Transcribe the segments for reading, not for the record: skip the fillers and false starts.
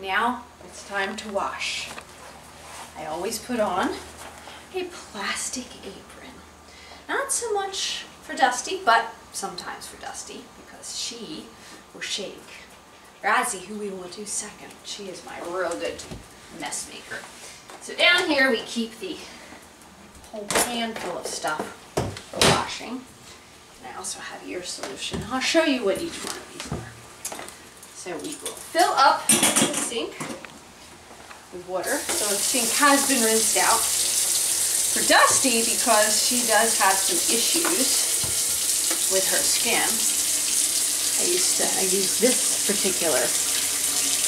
Now it's time to wash. I always put on a plastic apron. Not so much for Dusty, but sometimes for Dusty, because she will shake. Razzie, who we will do second, she is my real good mess maker. So down here we keep the whole pan full of stuff for washing. And I also have ear solution. I'll show you what each one of these are. So we will fill up the sink with water. So the sink has been rinsed out. For Dusty, because she does have some issues with her skin, I use this particular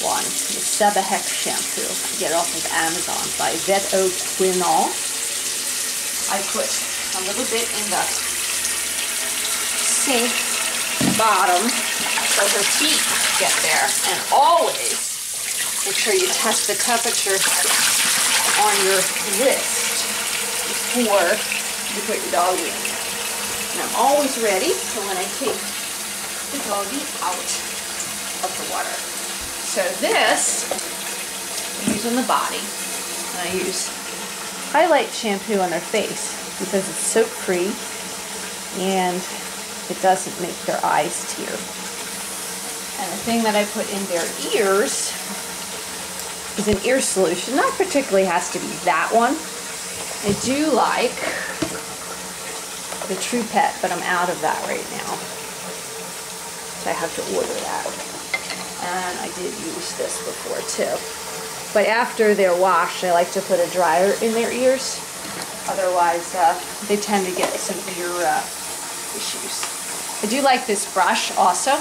one, the Sebahex shampoo. I get it off of Amazon by Vet Oak Quinol. I put a little bit in the sink bottom so her feet get there, and always make sure you test the temperature on your wrist before you put your doggy in there. And I'm always ready for when I take the doggy out of the water. So this I use on the body, and I use highlight shampoo on their face because it's soap free and it doesn't make their eyes tear. And the thing that I put in their ears is an ear solution. Not particularly has to be that one. I do like the True Pet, but I'm out of that right now. So I have to order that. And I did use this before too. But after they're washed, I like to put a dryer in their ears. Otherwise, they tend to get some ear issues. I do like this brush also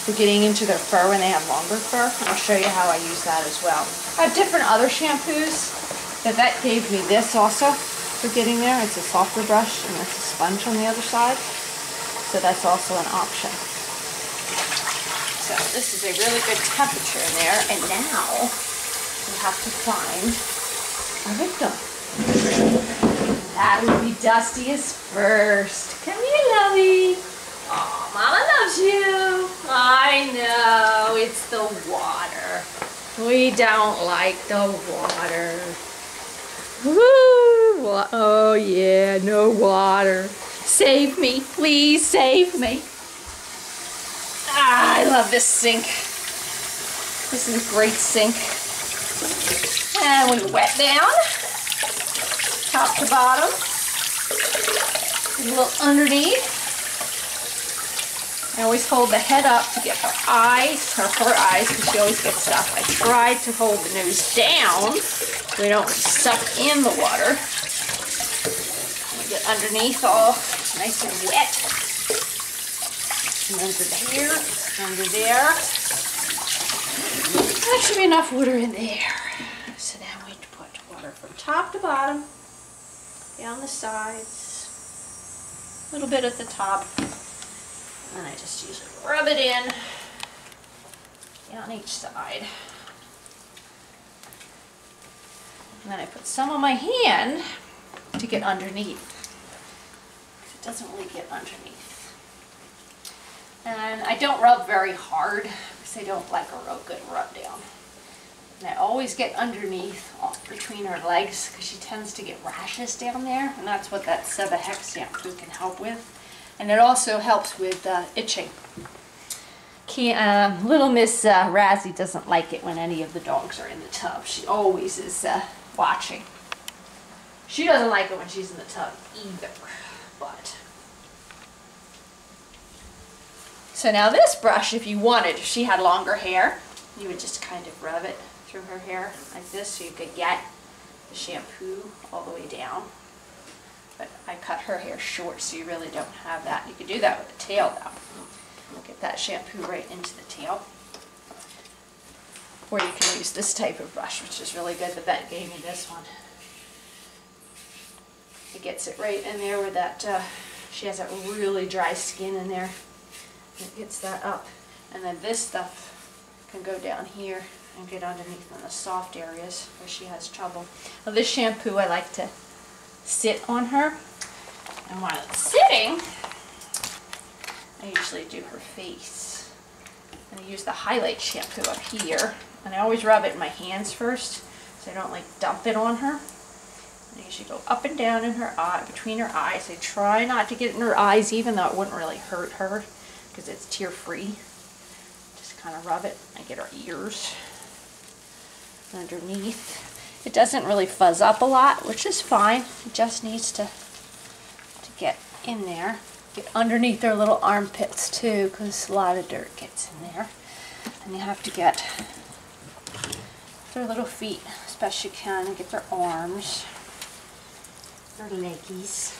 for getting into their fur when they have longer fur. I'll show you how I use that as well. I have different other shampoos. The vet gave me this also for getting there. It's a softer brush and it's a sponge on the other side. So that's also an option. So this is a really good temperature in there. And now we have to find our victim. That would be Dusty is first. Come here, lovey. Oh, Mama loves you. I know, it's the water. We don't like the water. Woo! Oh yeah, no water. Save me, please save me. Ah, I love this sink. This is a great sink. And we wet down, top to bottom, a little underneath. I always hold the head up to get her eyes, her eyes, because she always gets stuff. I try to hold the nose down so we don't suck in the water. And we get underneath all nice and wet. And under here, under there. That should be enough water in there. So now we put water from top to bottom, down the sides, a little bit at the top. And I just usually rub it in down each side. And then I put some on my hand to get underneath. It doesn't really get underneath. And I don't rub very hard because I don't like a real good rub down. And I always get underneath between her legs because she tends to get rashes down there. And that's what that Sebahex shampoo can help with. And it also helps with itching. Little Miss Razzie doesn't like it when any of the dogs are in the tub. She always is watching. She doesn't like it when she's in the tub either. But so now this brush, if you wanted, if she had longer hair, you would just kind of rub it through her hair like this so you could get the shampoo all the way down. But I cut her hair short, so you really don't have that. You could do that with the tail, though. Get that shampoo right into the tail. Or you can use this type of brush, which is really good. The vet gave me this one. It gets it right in there where that, she has that really dry skin in there. It gets that up. And then this stuff can go down here and get underneath in the soft areas where she has trouble. Now this shampoo I like to sit on her, and while it's sitting I usually do her face, and I use the highlight shampoo up here And I always rub it in my hands first, so I don't like dump it on her. And I usually go up and down in her eye, between her eyes. I try not to get in her eyes, even though it wouldn't really hurt her, because it's tear-free. Just kind of rub it. I get her ears underneath. It doesn't really fuzz up a lot, which is fine. It just needs to get in there. Get underneath their little armpits too, because a lot of dirt gets in there. And you have to get their little feet as best you can, and get their arms, their leggies,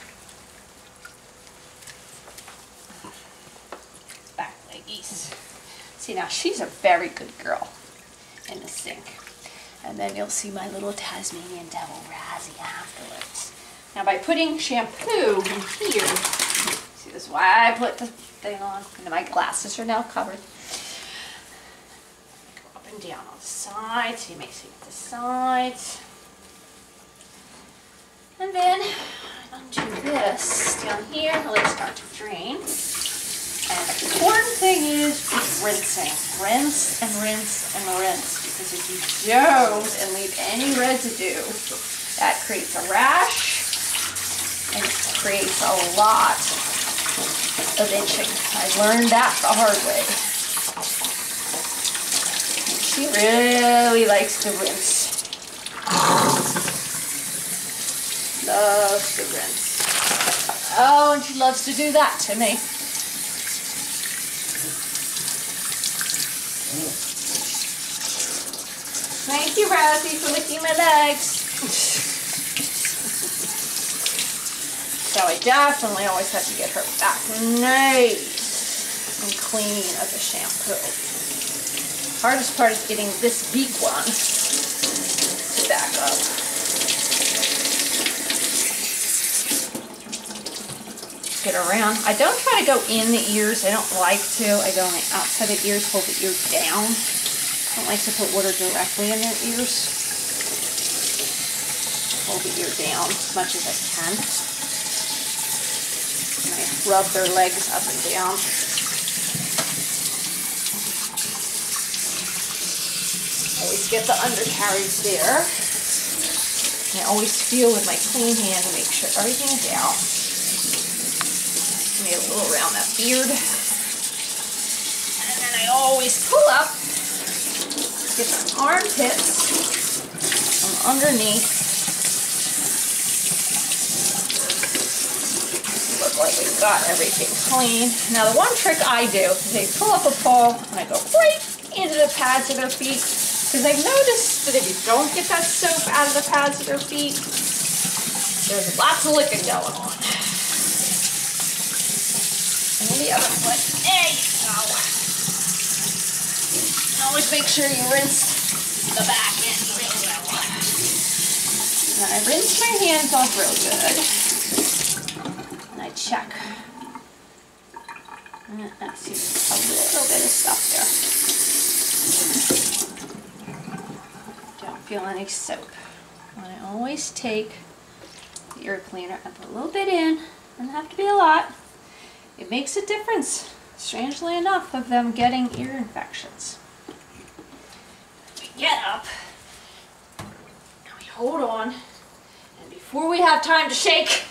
back leggies. See, now she's a very good girl in the sink. And then you'll see my little Tasmanian Devil Razzie afterwards. Now by putting shampoo in here, see, this is why I put the thing on, and my glasses are now covered. Go up and down on the sides, so you may see the sides. And then undo this down here, let it start to drain. And the important thing is rinsing. Rinse and rinse and rinse, because if you don't and leave any residue, that creates a rash. And it creates a lot of itching. I learned that the hard way. And she really likes to rinse. Loves to rinse. Oh, and she loves to do that to me. Thank you, Rosie, for licking my legs. So I definitely always have to get her back nice and clean of the shampoo. Hardest part is getting this big one to back up. Get around. I don't try to go in the ears. I don't like to. I go on the outside of the ears, hold the ear down. I don't like to put water directly in their ears. Hold the ear down as much as I can. Rub their legs up and down. Always get the undercarriage there. And I always feel with my clean hand to make sure everything's out. Maybe a little around that beard. And then I always pull up, get some armpits from underneath. Like we've got everything clean. Now the one trick I do is I pull up a paw and I go right into the pads of their feet, because I've noticed that if you don't get that soap out of the pads of their feet, there's lots of licking going on. And then the other foot, there you go. And always make sure you rinse the back end really well. And then I rinse my hands off real good. Check. I see a little bit of stuff there. Don't feel any soap. And I always take the ear cleaner and put a little bit in. Doesn't have to be a lot. It makes a difference, strangely enough, of them getting ear infections. We get up, and we hold on, and before we have time to shake,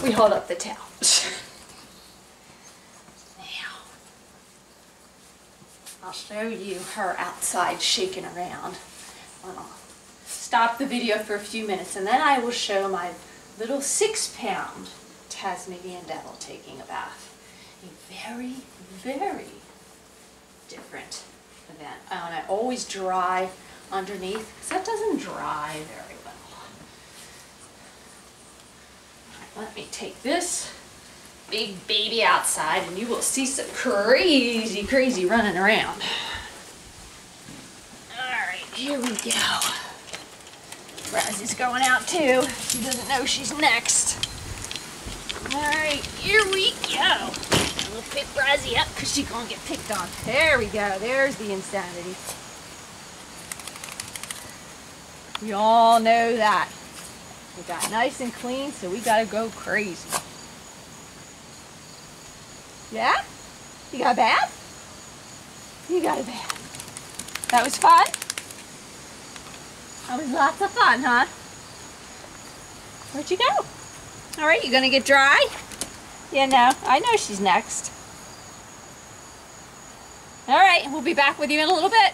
we hold up the towel. Now, I'll show you her outside shaking around. I'll stop the video for a few minutes, and then I will show my little 6-pound Tasmanian Devil taking a bath. A very, very different event. And I always dry underneath, because that doesn't dry very well. Let me take this big baby outside and you will see some crazy, crazy running around. Alright, here we go. Razzie's going out too. She doesn't know she's next. Alright, here we go. We'll pick Razzie up because she's going to get picked on. There we go. There's the insanity. We all know that. We got nice and clean, so we gotta go crazy. Yeah? You got a bath? You got a bath. That was fun? That was lots of fun, huh? Where'd you go? All right, you gonna get dry? Yeah, no, I know she's next. All right, we'll be back with you in a little bit.